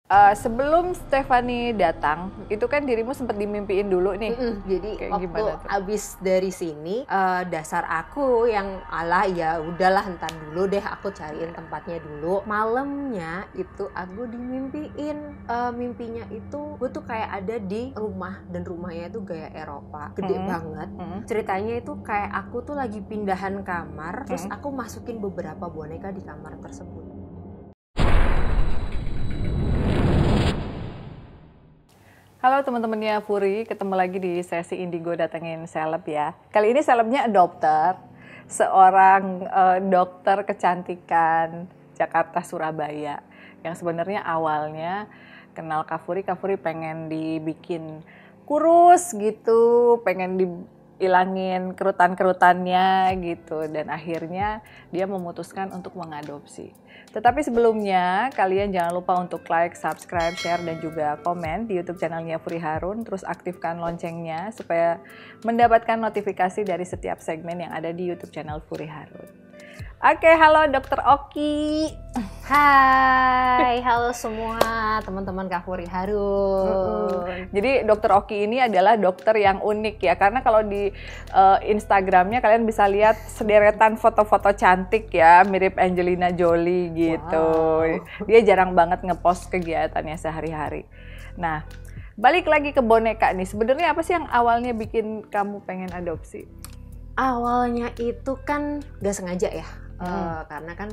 Sebelum Stephanie datang, itu kan dirimu sempat dimimpiin dulu nih. Jadi Kayak waktu gimana tuh? abis dari sini, dasar aku yang alah ya udahlah ntar dulu deh aku cariin tempatnya dulu. Malamnya itu aku dimimpiin, mimpinya itu gue tuh kayak ada di rumah dan rumahnya itu gaya Eropa, gede banget. Ceritanya itu kayak aku tuh lagi pindahan kamar, terus aku masukin beberapa boneka di kamar tersebut. Halo teman-temannya Furi, ketemu lagi di sesi Indigo Datengin Seleb ya. Kali ini selebnya dokter, seorang dokter kecantikan Jakarta Surabaya yang sebenarnya awalnya kenal Kak Furi pengen dibikin kurus gitu, pengen dihilangin kerutan-kerutannya gitu, dan akhirnya dia memutuskan untuk mengadopsi. Tetapi sebelumnya, kalian jangan lupa untuk like, subscribe, share, dan juga komen di YouTube channelnya Furi Harun. Terus aktifkan loncengnya supaya mendapatkan notifikasi dari setiap segmen yang ada di YouTube channel Furi Harun. Oke, halo Dokter Oki. Hai, halo semua teman-teman Kak Furi Harun. Jadi Dokter Oki ini adalah dokter yang unik ya, karena kalau di Instagramnya kalian bisa lihat sederetan foto-foto cantik ya, mirip Angelina Jolie gitu. Wow. Dia jarang banget ngepost kegiatannya sehari-hari. Nah, balik lagi ke boneka nih, sebenarnya apa sih yang awalnya bikin kamu pengen adopsi? Awalnya itu kan gak sengaja ya, karena kan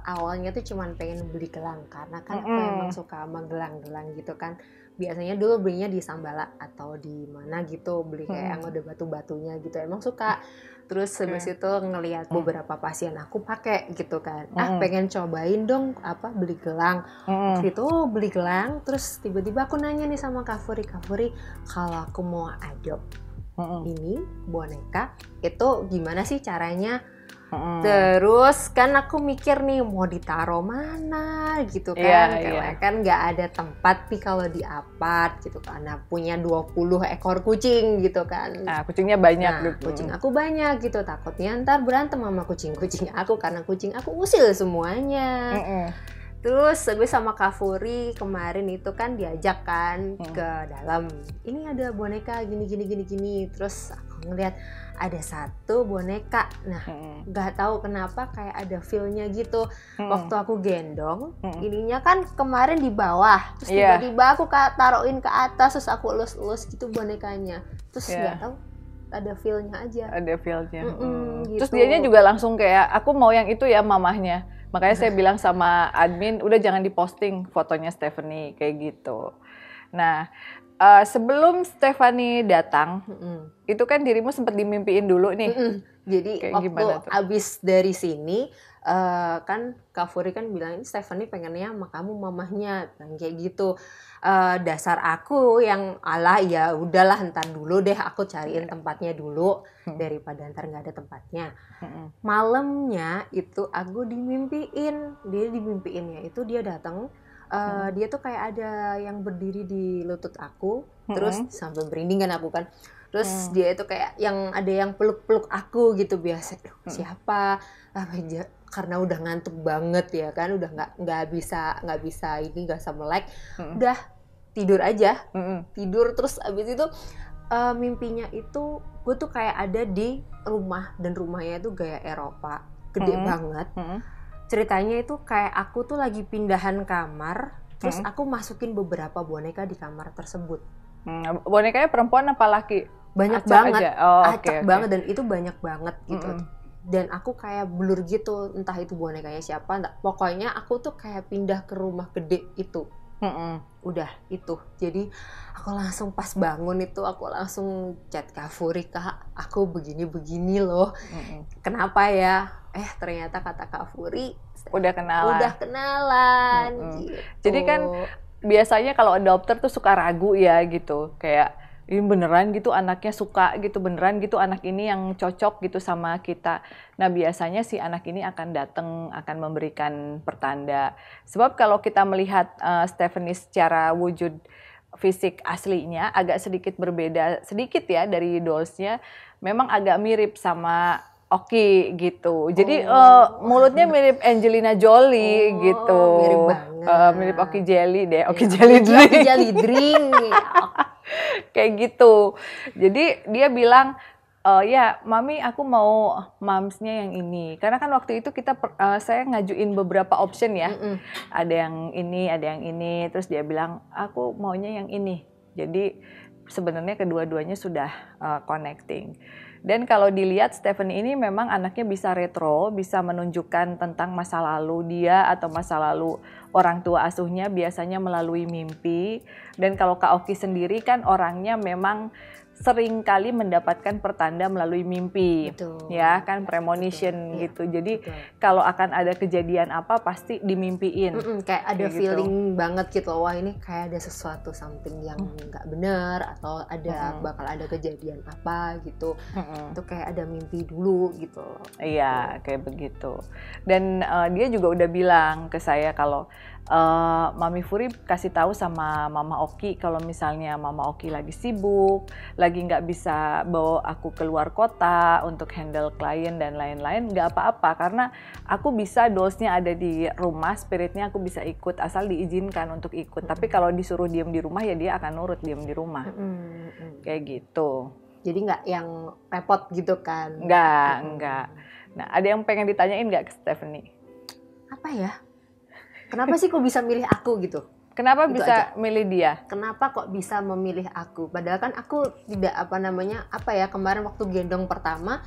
awalnya tuh cuman pengen beli gelang, karena kan aku emang suka sama gelang-gelang gitu kan. Biasanya dulu belinya di Sambala atau di mana gitu, beli kayak yang ada batu-batunya gitu, emang suka. Terus habis itu ngelihat beberapa pasien aku pakai gitu kan, pengen cobain dong beli gelang. Waktu itu beli gelang, terus tiba-tiba aku nanya nih sama Kak Furi, kalau aku mau adopt ini boneka itu gimana sih caranya? Terus kan aku mikir nih mau ditaruh mana gitu kan, karena kan nggak ada tempat nih kalau di apart gitu kan. Nah, punya 20 ekor kucing gitu kan. Nah, kucingnya banyak gitu. Kucing aku banyak gitu, takutnya ntar berantem sama kucing-kucing aku karena kucing aku usil semuanya. Terus habis sama Kak Furi kemarin itu kan diajak kan ke dalam. Ini ada boneka gini. Terus aku ngeliat ada satu boneka. Nah, nggak tahu kenapa kayak ada feel-nya gitu. Waktu aku gendong, ininya kan kemarin di bawah. Terus tiba-tiba aku taruhin ke atas, terus aku elus-elus gitu bonekanya. Terus nggak tahu ada feel-nya aja. Ada feel-nya. Gitu. Terus dianya juga langsung kayak, aku mau yang itu ya mamahnya. Makanya saya bilang sama admin, udah jangan diposting fotonya Stephanie kayak gitu. Nah, sebelum Stephanie datang, itu kan dirimu sempat dimimpiin dulu nih. Jadi kayak waktu abis dari sini, kan Kak Furi kan bilang ini Stephanie pengennya sama kamu mamahnya, kayak gitu. Dasar aku yang alah ya udahlah ntar dulu deh aku cariin tempatnya dulu daripada ntar nggak ada tempatnya. Malamnya itu aku dimimpiinnya itu dia datang, dia tuh kayak ada yang berdiri di lutut aku, terus sampai merinding kan aku kan. Terus dia itu kayak yang ada yang peluk-peluk aku gitu biasa. Siapa? Karena udah ngantuk banget ya kan, udah nggak bisa melek, udah tidur aja. Tidur terus abis itu mimpinya itu gue tuh kayak ada di rumah dan rumahnya itu gaya Eropa, gede banget. Ceritanya itu kayak aku tuh lagi pindahan kamar, terus aku masukin beberapa boneka di kamar tersebut. Bonekanya perempuan apa laki? Banyak acak banget, acak banget, dan itu banyak banget gitu. Dan aku kayak blur gitu, entah itu bonekanya siapa, pokoknya aku tuh kayak pindah ke rumah gede itu. Udah itu, jadi aku langsung pas bangun itu aku langsung chat Kak Furi, Kak aku begini loh, kenapa ya? Ternyata kata Kak Furi udah kenalan. Gitu. Jadi kan biasanya kalau adopter tuh suka ragu ya gitu, kayak ini beneran gitu anaknya suka gitu, beneran gitu anak ini yang cocok gitu sama kita. Nah biasanya si anak ini akan datang, akan memberikan pertanda. Sebab kalau kita melihat Stephanie secara wujud fisik aslinya agak sedikit berbeda, sedikit ya dari dolls-nya, memang agak mirip sama Oki gitu. Jadi mulutnya mirip Angelina Jolie gitu. Mirip banget. Mirip Oki Jelly deh, Oki Iya, Jelly Drink. Oki Jelly Drink. Kayak gitu. Jadi dia bilang, ya Mami aku mau momsnya yang ini. Karena kan waktu itu saya ngajuin beberapa option ya. Ada yang ini, ada yang ini. Terus dia bilang, aku maunya yang ini. Jadi sebenarnya kedua-duanya sudah connecting. Dan kalau dilihat Stephanie ini memang anaknya bisa retro, bisa menunjukkan tentang masa lalu dia atau masa lalu orang tua asuhnya biasanya melalui mimpi. Dan kalau Kak Oki sendiri kan orangnya memang sering kali mendapatkan pertanda melalui mimpi, Betul. ya kan premonition Betul. gitu. Jadi Betul. kalau akan ada kejadian apa pasti dimimpiin. Kayak ada Kayak feeling banget gitu, wah ini kayak ada sesuatu something yang nggak benar atau ada bakal ada kejadian apa gitu. Itu kayak ada mimpi dulu gitu. Iya, kayak begitu. Dan dia juga udah bilang ke saya kalau Mami Furi kasih tahu sama Mama Oki kalau misalnya Mama Oki lagi sibuk, lagi nggak bisa bawa aku keluar kota untuk handle klien dan lain-lain, nggak apa-apa karena aku bisa dollsnya ada di rumah, spiritnya aku bisa ikut asal diizinkan untuk ikut. Tapi kalau disuruh diem di rumah ya dia akan nurut diem di rumah, kayak gitu. Jadi nggak yang repot gitu kan? Enggak. Nah, ada yang pengen ditanyain nggak ke Stephanie? Apa ya? Kenapa sih kok bisa milih aku gitu? Kenapa Itu bisa milih dia? Kenapa kok bisa memilih aku? Padahal kan aku tidak kemarin waktu gendong pertama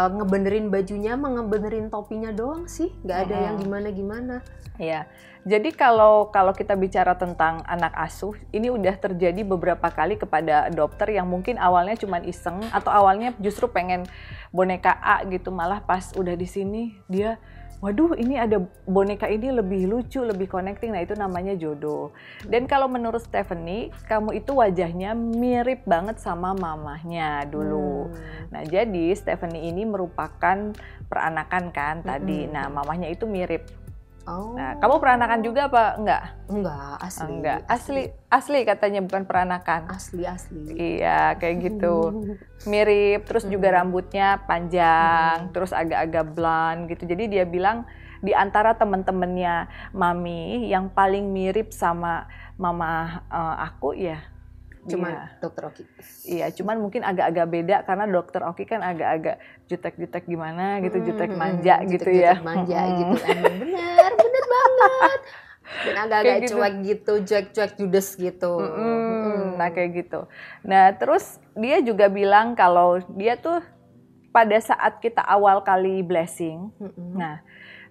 ngebenerin bajunya, ngebenerin topinya doang sih, nggak ada yang gimana-gimana. Iya. Jadi kalau kita bicara tentang anak asuh, ini udah terjadi beberapa kali kepada dokter yang mungkin awalnya cuma iseng atau awalnya justru pengen boneka A gitu, malah pas udah di sini dia waduh ini ada boneka ini lebih lucu, lebih connecting, nah itu namanya jodoh. Dan kalau menurut Stephanie, kamu itu wajahnya mirip banget sama mamahnya dulu. Nah jadi Stephanie ini merupakan peranakan kan tadi, nah mamahnya itu mirip. Nah, kamu peranakan juga apa enggak? Enggak, asli. Enggak, asli katanya bukan peranakan. Asli. Iya, kayak gitu. Mirip, terus juga rambutnya panjang, terus agak-agak blonde gitu. Jadi dia bilang di antara teman-temannya Mami yang paling mirip sama mama aku ya cuman Dokter Oki. Iya, cuman mungkin agak-agak beda karena Dokter Oki kan agak-agak jutek-jutek gimana gitu, jutek manja gitu ya. Jutek manja gitu, emang bener banget. Dan agak-agak gitu. cuek gitu, cuek judes gitu. Nah kayak gitu. Nah terus dia juga bilang kalau dia tuh pada saat kita awal kali blessing, nah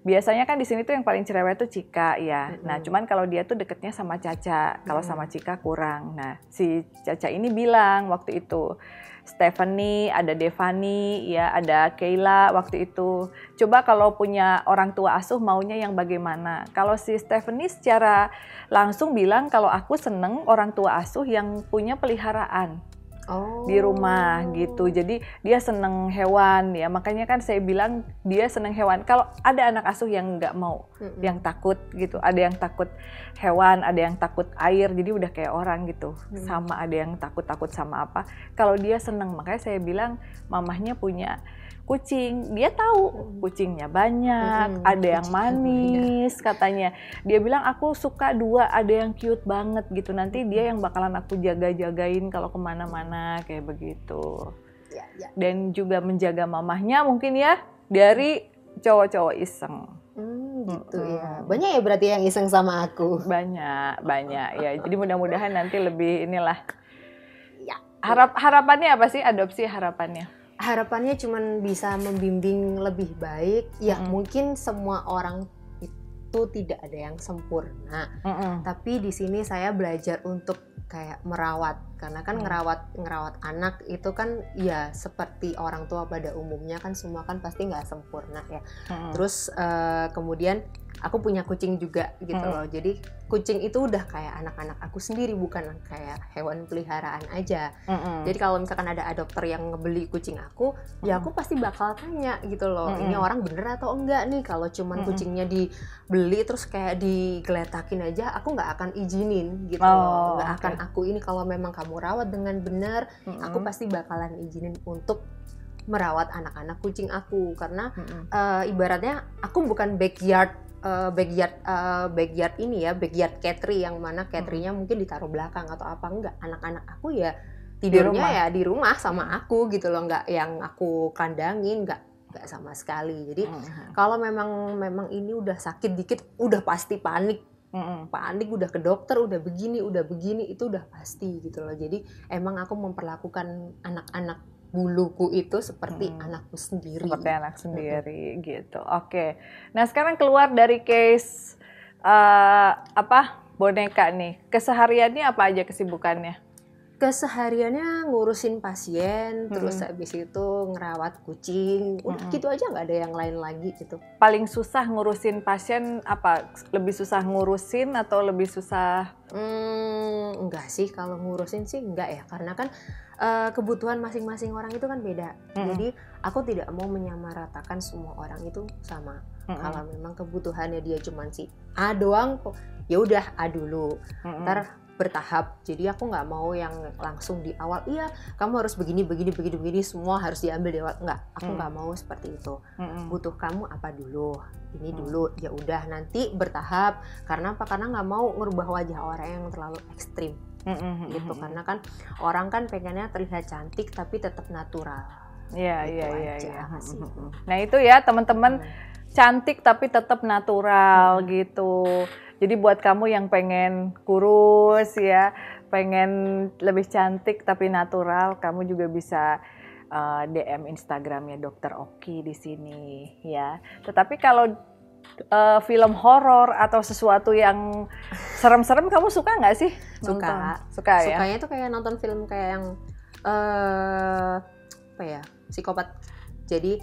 biasanya kan di sini tuh yang paling cerewet tuh Cika ya. Nah, cuman kalau dia tuh deketnya sama Caca, kalau sama Cika kurang. Nah, si Caca ini bilang waktu itu, Stephanie, ada Devani, ya ada Kayla waktu itu. Coba kalau punya orang tua asuh maunya yang bagaimana? Kalau si Stephanie secara langsung bilang kalau aku seneng orang tua asuh yang punya peliharaan. Di rumah gitu, jadi dia seneng hewan ya, makanya kan saya bilang dia seneng hewan. Kalau ada anak asuh yang nggak mau, yang takut gitu, ada yang takut hewan, ada yang takut air, jadi udah kayak orang gitu, sama ada yang takut sama apa. Kalau dia seneng, makanya saya bilang mamahnya punya kucing, dia tahu kucingnya banyak, ada yang manis katanya. Dia bilang aku suka dua, ada yang cute banget gitu. Nanti dia yang bakalan aku jaga-jagain kalau kemana-mana kayak begitu. Ya. Dan juga menjaga mamahnya mungkin ya dari cowok-cowok iseng. Gitu ya. Banyak ya berarti yang iseng sama aku. Banyak ya. Jadi mudah-mudahan nanti lebih inilah. Ya. Harapannya apa sih adopsi harapannya? Harapannya cuman bisa membimbing lebih baik. Ya mungkin semua orang itu tidak ada yang sempurna. Tapi di sini saya belajar untuk kayak merawat, karena kan ngerawat anak itu kan ya seperti orang tua pada umumnya kan semua kan pasti nggak sempurna ya. Terus kemudian aku punya kucing juga gitu loh. Jadi kucing itu udah kayak anak-anak aku sendiri, bukan kayak hewan peliharaan aja. Jadi kalau misalkan ada adopter yang ngebeli kucing aku, ya aku pasti bakal tanya gitu loh. Ini orang bener atau enggak nih? Kalau cuman kucingnya dibeli terus kayak digeletakin aja, aku nggak akan izinin gitu loh. Nggak akan aku ini, kalau memang kamu rawat dengan benar, aku pasti bakalan izinin untuk merawat anak-anak kucing aku karena ibaratnya aku bukan backyard ini ya, backyard catry yang mana catry-nya mungkin ditaruh belakang atau apa, enggak. Anak-anak aku ya tidurnya ya di rumah sama aku gitu loh, enggak yang aku kandangin, enggak sama sekali. Jadi kalau memang ini udah sakit dikit udah pasti panik. Panik, udah ke dokter, udah begini itu udah pasti gitu loh. Jadi emang aku memperlakukan anak-anak buluku itu seperti anakku sendiri. Seperti anak sendiri gitu. Oke. Nah, sekarang keluar dari case boneka nih. Kesehariannya apa aja kesibukannya? Kesehariannya ngurusin pasien, terus habis itu ngerawat kucing, udah gitu aja, nggak ada yang lain lagi gitu. Paling susah ngurusin pasien apa? Lebih susah ngurusin atau lebih susah? Enggak sih, kalau ngurusin sih enggak ya, karena kan kebutuhan masing-masing orang itu kan beda. Jadi aku tidak mau menyamaratakan semua orang itu sama. Kalau memang kebutuhannya dia cuma si A doang, ya udah A dulu. Ntar bertahap. Jadi aku nggak mau yang langsung di awal, iya kamu harus begini semua harus diambil di awal. Nggak, aku nggak mau seperti itu. Butuh kamu apa dulu, ini dulu, ya udah nanti bertahap. Karena apa? Karena nggak mau ngerubah wajah orang yang terlalu ekstrim gitu. Karena kan orang kan pengennya terlihat cantik tapi tetap natural. Iya. Nah itu ya teman-teman, cantik tapi tetap natural gitu. Jadi buat kamu yang pengen kurus ya, pengen lebih cantik tapi natural, kamu juga bisa DM Instagramnya Dr. Oki di sini ya. Tetapi kalau film horor atau sesuatu yang serem-serem, kamu suka nggak sih? Suka ya. Sukanya tuh kayak nonton film kayak yang psikopat. Jadi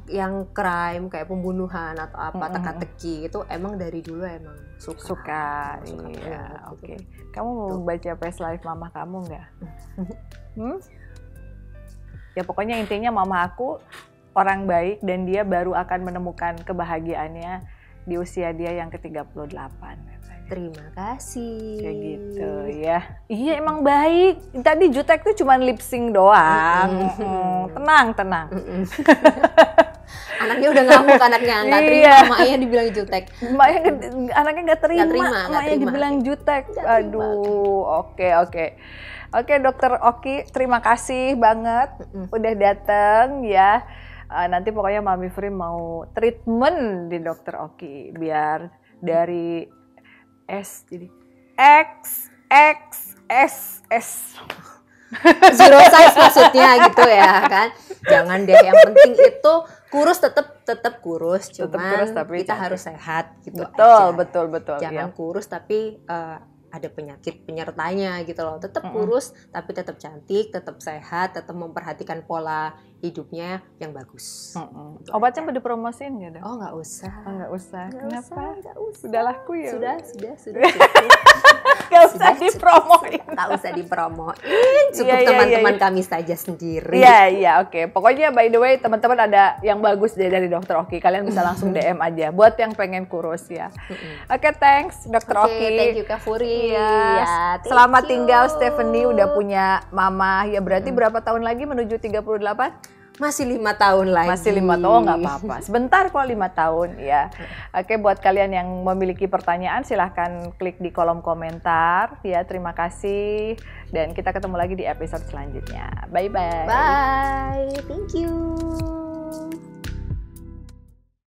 yang crime kayak pembunuhan atau apa teka-teki itu emang dari dulu emang suka iya, oke. Kamu mau baca Past Life mama kamu nggak? Ya pokoknya intinya mama aku orang baik dan dia baru akan menemukan kebahagiaannya di usia dia yang ke-38. Terima kasih. Kayak gitu ya. Iya emang baik. Tadi jutek tuh cuma lip sync doang. Tenang. Anaknya udah ngamuk, anaknya nggak terima, maknya dibilang jutek. Anaknya nggak terima, maknya dibilang jutek. Aduh, oke Dokter Oki, terima kasih banget udah datang ya. Nanti pokoknya Mami Furi mau treatment di Dokter Oki biar dari S jadi X. Zero size maksudnya gitu ya kan. Jangan deh, yang penting itu kurus, tetap kurus, cuman tapi kita harus sehat gitu. Betul. Jangan kurus tapi ada penyakit penyertanya gitu loh. Tetap kurus tapi tetap cantik, tetap sehat, tetap memperhatikan pola hidupnya yang bagus. Obatnya mau dipromosiin nggak dong? Oh nggak usah. Kenapa? Nggak usah. Udah laku ya? Sudah. Gak usah dipromoin. Nggak usah dipromoin. Cukup teman-teman kami saja sendiri. Iya, oke. Pokoknya by the way teman-teman ada yang bagus dari Dokter Oki. Kalian bisa langsung DM aja buat yang pengen kurus ya. Oke, thanks Dokter Oki. Thank you Kak Furi. Ya, selamat tinggal Stephanie udah punya mama. Ya berarti berapa tahun lagi menuju 38? Masih 5 tahun lagi. Masih 5 tahun, nggak apa-apa. Sebentar kok 5 tahun ya. Oke, buat kalian yang memiliki pertanyaan silahkan klik di kolom komentar ya. Terima kasih dan kita ketemu lagi di episode selanjutnya. Bye. Bye. Thank you.